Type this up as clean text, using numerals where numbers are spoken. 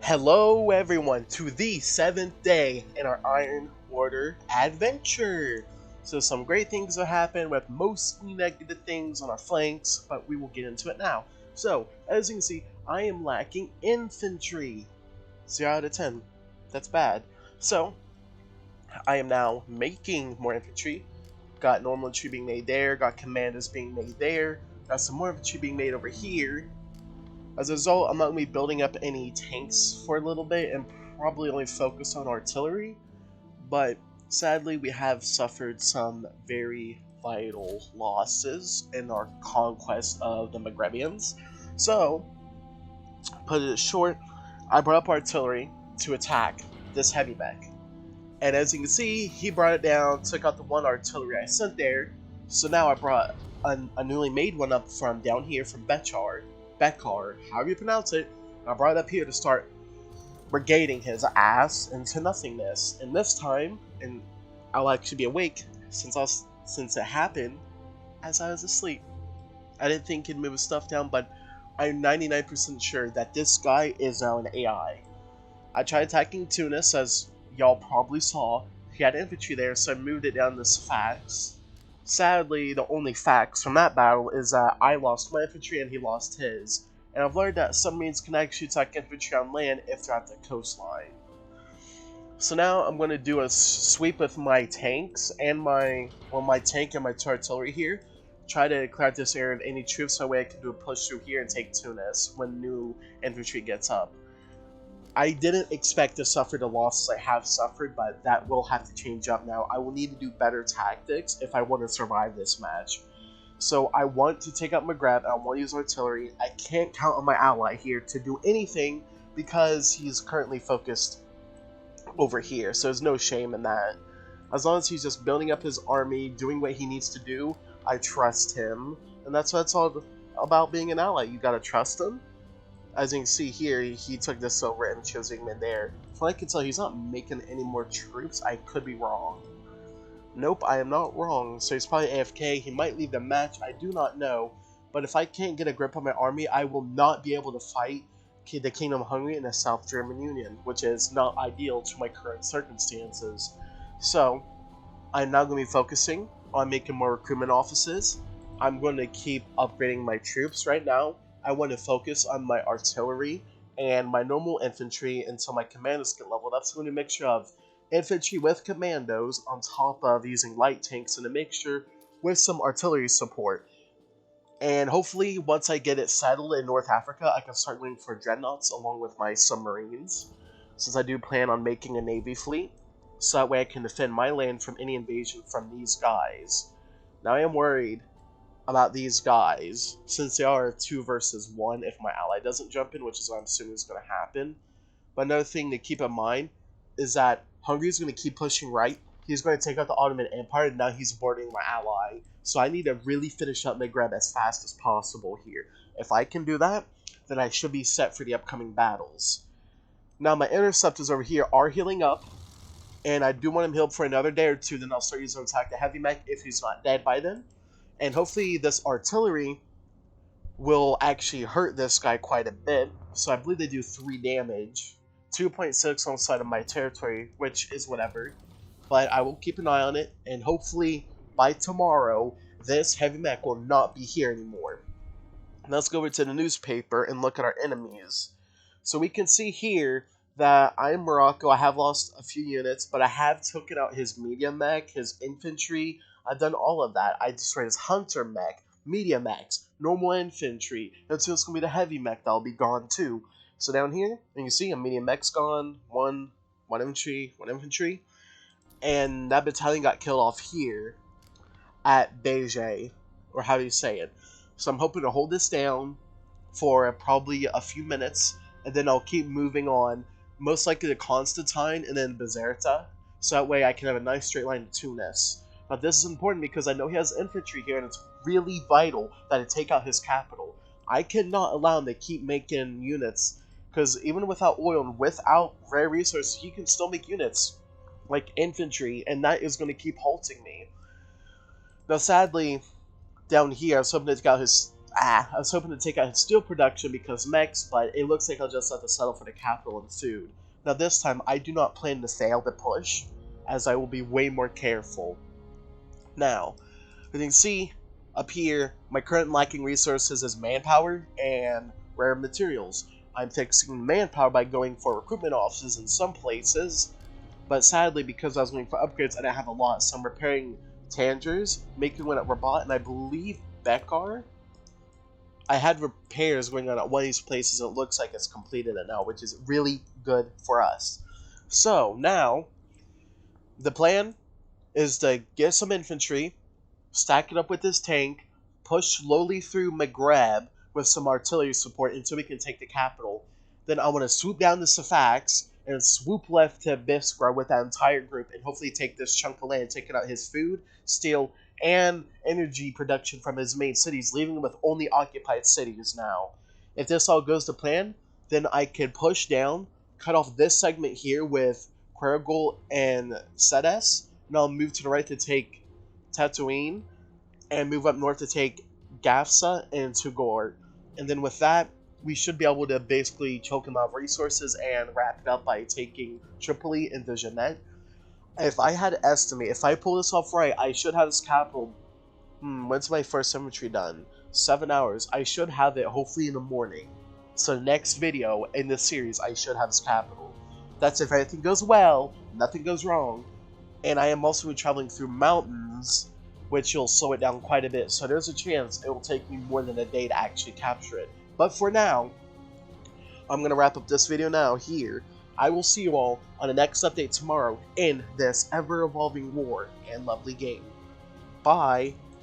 Hello everyone to the 7th day in our Iron Order adventure. So some great things have happened with mostly negative things on our flanks, but we will get into it now. So, as you can see, I am lacking infantry. 0 out of 10. That's bad. So, I am now making more infantry. Got normal infantry being made there, got commanders being made there, got some more infantry being made over here. As a result, I'm not going to be building up any tanks for a little bit and probably only focus on artillery, but sadly we have suffered some very vital losses in our conquest of the Maghrebians. So, put it short, I brought up artillery to attack this heavy mech. And as you can see, he brought it down, took out the one artillery I sent there, so now I brought a newly made one up from down here from Bekar, however you pronounce it. I brought it up here to start brigading his ass into nothingness. And this time, and I'll actually be awake since it happened as I was asleep. I didn't think he'd move his stuff down, but I'm 99% sure that this guy is now an AI. I tried attacking Tunis, as y'all probably saw. He had infantry there, so I moved it down this fax. Sadly, the only facts from that battle is that I lost my infantry and he lost his. And I've learned that submarines can actually attack infantry on land if they're at the coastline. So now I'm going to do a sweep with my tanks and my tank and my artillery here. Try to clear out this area of any troops, so that way I can do a push through here and take Tunis when new infantry gets up. I didn't expect to suffer the losses I have suffered, but that will have to change up now. I will need to do better tactics if I want to survive this match. So I want to take out Maghreb, I want to use artillery. I can't count on my ally here to do anything because he's currently focused over here, so there's no shame in that. As long as he's just building up his army, doing what he needs to do, I trust him. And that's what it's all about being an ally. You gotta trust him. As you can see here, he took this over and chose Wingman there. From what I can tell, he's not making any more troops. I could be wrong. Nope, I am not wrong. So he's probably AFK. He might leave the match. I do not know. But if I can't get a grip on my army, I will not be able to fight the Kingdom of Hungary and the South German Union, which is not ideal to my current circumstances. So, I'm now going to be focusing on making more recruitment offices. I'm going to keep upgrading my troops right now. I want to focus on my artillery and my normal infantry until my commandos get leveled up. So I'm going to mixture of infantry with commandos on top of using light tanks in a mixture with some artillery support. And hopefully once I get it settled in North Africa, I can start going for dreadnoughts along with my submarines, since I do plan on making a navy fleet, so that way I can defend my land from any invasion from these guys. Now I am worried about these guys, since they are 2 versus 1 if my ally doesn't jump in, which is what I'm assuming is going to happen. But another thing to keep in mind is that Hungary is going to keep pushing right. He's going to take out the Ottoman Empire, and now he's boarding my ally. So I need to really finish up Maghreb as fast as possible here. If I can do that, then I should be set for the upcoming battles. Now my interceptors over here are healing up, and I do want him healed for another day or two, then I'll start using him to attack the heavy mech if he's not dead by then. And hopefully this artillery will actually hurt this guy quite a bit. So I believe they do 3 damage. 2.6 on the side of my territory, which is whatever. But I will keep an eye on it, and hopefully by tomorrow, this heavy mech will not be here anymore. Let's go over to the newspaper and look at our enemies. So we can see here that I am Morocco. I have lost a few units, but I have taken out his medium mech, his infantry. I've done all of that. I destroyed his hunter mech, medium mechs, normal infantry. And so it's going to be the heavy mech that'll be gone too. So down here, you can see a medium mech's gone, one infantry. And that battalion got killed off here at Beja, or how do you say it. So I'm hoping to hold this down for probably a few minutes, and then I'll keep moving on, most likely to Constantine and then Bizerta, so that way I can have a nice straight line to Tunis. Now this is important because I know he has infantry here, and it's really vital that I take out his capital. I cannot allow him to keep making units, because even without oil and without rare resources, he can still make units, like infantry, and that is going to keep halting me. Now sadly, down here, I was hoping to take out his I was hoping to take out steel production because mechs, but it looks like I'll just have to settle for the capital and food. Now this time, I do not plan to fail the push, as I will be way more careful. Now, you can see up here, my current lacking resources is manpower and rare materials. I'm fixing manpower by going for recruitment offices in some places, but sadly, because I was going for upgrades, I didn't have a lot, so I'm repairing Tangers, making one at Rabat, and I believe Bekar. I had repairs going on at one of these places, and it looks like it's completed it now, which is really good for us. So, now, the plan is to get some infantry, stack it up with this tank, push slowly through Maghreb with some artillery support until we can take the capital. Then I want to swoop down to Safax and swoop left to Biskra with that entire group and hopefully take this chunk of land, taking out his food, steel, and energy production from his main cities, leaving him with only occupied cities now. If this all goes to plan, then I can push down, cut off this segment here with Quergol and Sedes, and I'll move to the right to take Tatooine, and move up north to take Gafsa and Tugor. And then with that, we should be able to basically choke him out of resources and wrap it up by taking Tripoli and Vigenet. If I had to estimate, if I pull this off right, I should have this capital. When's my first symmetry done? 7 hours. I should have it hopefully in the morning. So next video in this series, I should have this capital. That's if everything goes well, nothing goes wrong. And I am also traveling through mountains, which will slow it down quite a bit. So there's a chance it will take me more than a day to actually capture it. But for now, I'm going to wrap up this video now here. I will see you all on the next update tomorrow in this ever-evolving war and lovely game. Bye!